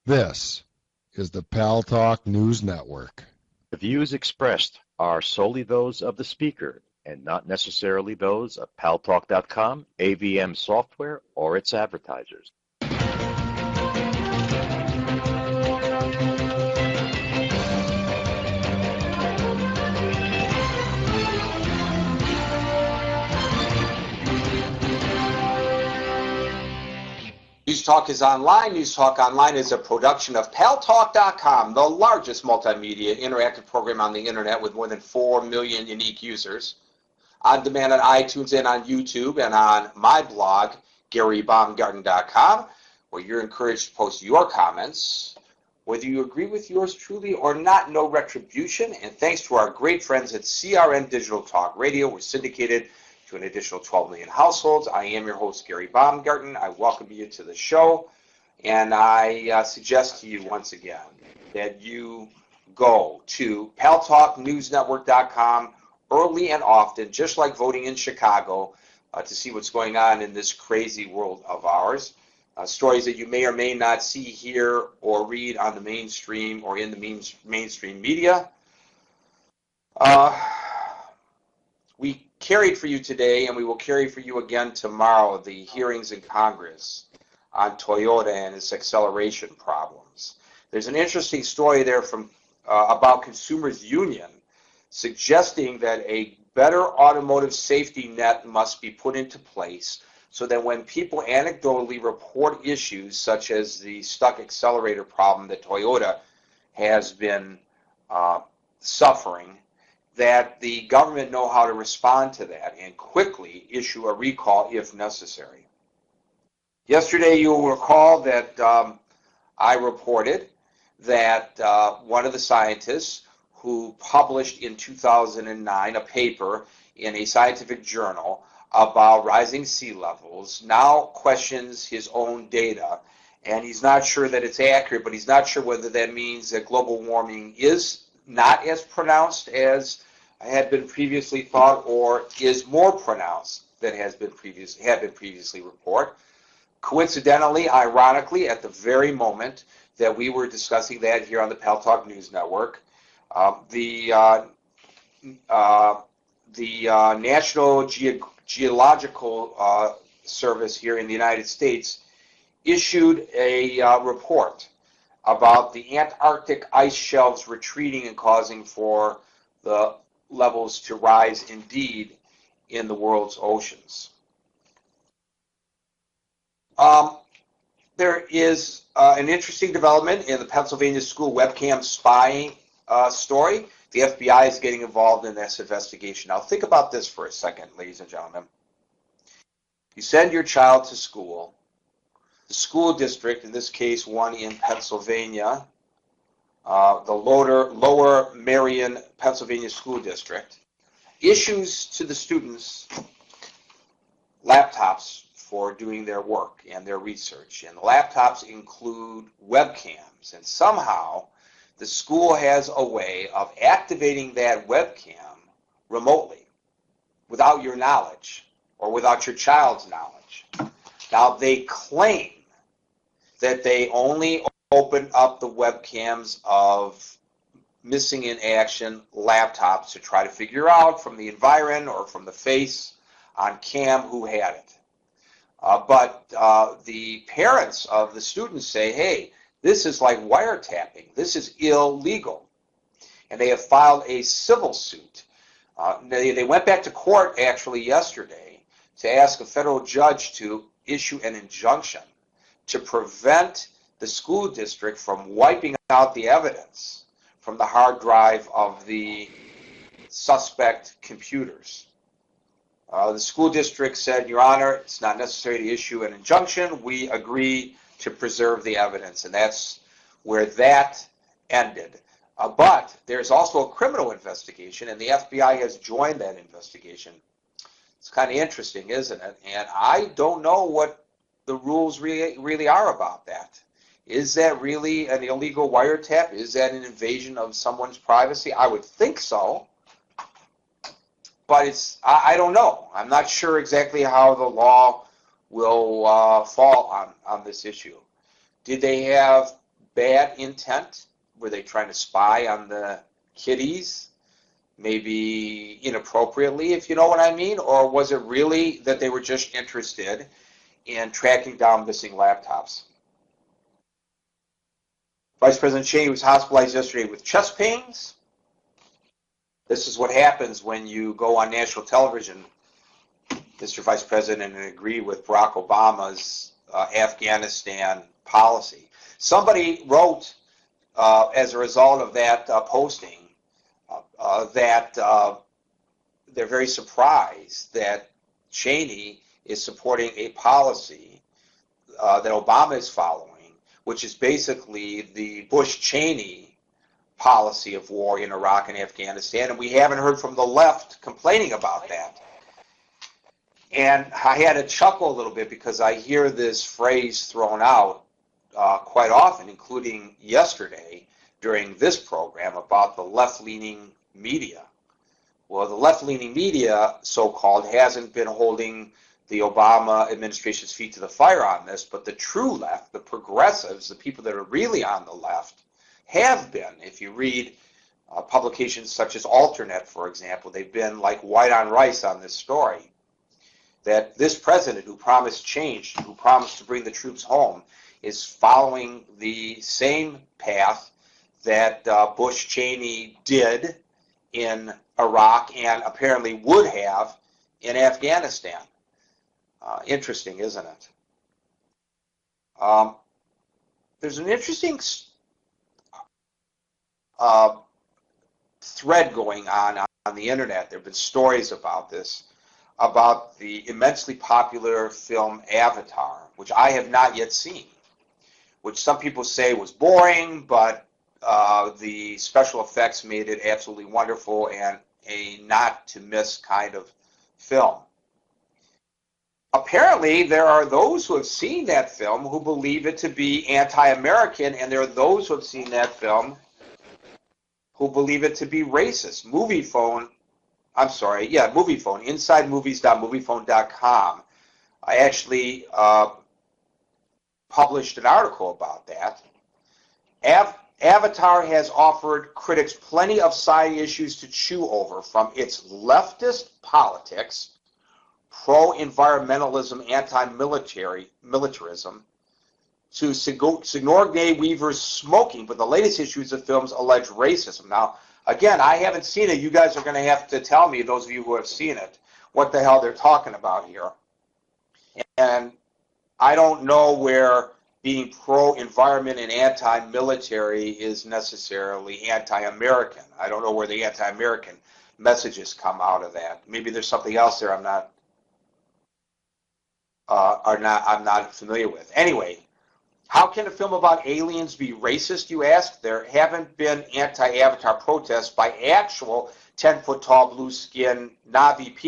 This is the Paltalk News Network. The views expressed are solely those of the speaker and not necessarily those of Paltalk.com, AVM Software, or its advertisers. News Talk is online. News Talk Online is a production of Paltalk.com, the largest multimedia interactive program on the internet with more than 4 million unique users. On demand on iTunes and on YouTube and on my blog, GaryBaumgarten.com, where you're encouraged to post your comments. Whether you agree with yours truly or not, no retribution. And thanks to our great friends at CRN Digital Talk Radio, we're syndicated to an additional 12 million households. I am your host, Gary Baumgarten. I welcome you to the show, and I suggest to you once again that you go to paltalknewsnetwork.com early and often, just like voting in Chicago, to see what's going on in this crazy world of ours. Stories that you may or may not see, hear, or read on the mainstream or in the mainstream media. We carried for you today, and we will carry for you again tomorrow, the hearings in Congress on Toyota and its acceleration problems. There's an interesting story there from about Consumers Union suggesting that a better automotive safety net must be put into place so that when people anecdotally report issues such as the stuck accelerator problem that Toyota has been suffering, that the government know how to respond to that and quickly issue a recall if necessary. Yesterday, you will recall that I reported that one of the scientists who published in 2009 a paper in a scientific journal about rising sea levels now questions his own data, and he's not sure that it's accurate, but he's not sure whether that means that global warming is not as pronounced as had been previously thought, or is more pronounced than had been previously reported. Coincidentally, ironically, at the very moment that we were discussing that here on the Paltalk News Network, the National Geological Service here in the United States issued a report about the Antarctic ice shelves retreating and causing for the levels to rise indeed in the world's oceans. There is an interesting development in the Pennsylvania school webcam spying story. The FBI is getting involved in this investigation. Now think about this for a second, ladies and gentlemen. You send your child to school. The school district, in this case one in Pennsylvania, the Lower Marion, Pennsylvania School District, issues to the students laptops for doing their work and their research. And the laptops include webcams. And somehow the school has a way of activating that webcam remotely without your knowledge or without your child's knowledge. Now, they claim that they only open up the webcams of missing in action laptops to try to figure out from the environ or from the face on cam who had it. But the parents of the students say, hey, this is like wiretapping. This is illegal. And they have filed a civil suit. They went back to court actually yesterday to ask a federal judge to issue an injunction to prevent the school district from wiping out the evidence from the hard drive of the suspect computers. The school district said, Your Honor, it's not necessary to issue an injunction. We agree to preserve the evidence, and that's where that ended. But there's also a criminal investigation, and the FBI has joined that investigation. It's kind of interesting, isn't it? And I don't know what the rules really are about that. Is that really an illegal wiretap? Is that an invasion of someone's privacy? I would think so. But I don't know. I'm not sure exactly how the law will fall on this issue. Did they have bad intent? Were they trying to spy on the kiddies? Maybe inappropriately, if you know what I mean? Or was it really that they were just interested in tracking down missing laptops? Vice President Cheney was hospitalized yesterday with chest pains. This is what happens when you go on national television, Mr. Vice President, and agree with Barack Obama's Afghanistan policy. Somebody wrote, as a result of that posting, that they're very surprised that Cheney is supporting a policy that Obama is following, which is basically the Bush-Cheney policy of war in Iraq and Afghanistan, and we haven't heard from the left complaining about that. And I had to chuckle a little bit because I hear this phrase thrown out quite often, including yesterday during this program, about the left-leaning media. Well, the left-leaning media, so-called, hasn't been holding the Obama administration's feet to the fire on this, but the true left, the progressives, the people that are really on the left, have been. If you read publications such as Alternate, for example, they've been like white on rice on this story. That this president, who promised change, who promised to bring the troops home, is following the same path that Bush Cheney did in Iraq and apparently would have in Afghanistan. Interesting, isn't it? There's an interesting thread going on the internet. There have been stories about this, about the immensely popular film Avatar, which I have not yet seen, which some people say was boring, but the special effects made it absolutely wonderful and a not-to-miss kind of film. Apparently, there are those who have seen that film who believe it to be anti-American, and there are those who have seen that film who believe it to be racist. Moviefone, InsideMovies.moviefone.com. I actually published an article about that. Avatar has offered critics plenty of side issues to chew over, from its leftist politics, pro-environmentalism, anti-militarism, to Sigourney Weaver's smoking, but the latest issues of films allege racism. Now, again, I haven't seen it. You guys are going to have to tell me, those of you who have seen it, what the hell they're talking about here. And I don't know where being pro-environment and anti-military is necessarily anti-American. I don't know where the anti-American messages come out of that. Maybe there's something else there I'm not familiar with. Anyway, how can a film about aliens be racist, you ask? There haven't been anti-Avatar protests by actual 10-foot-tall, blue-skinned Na'vi people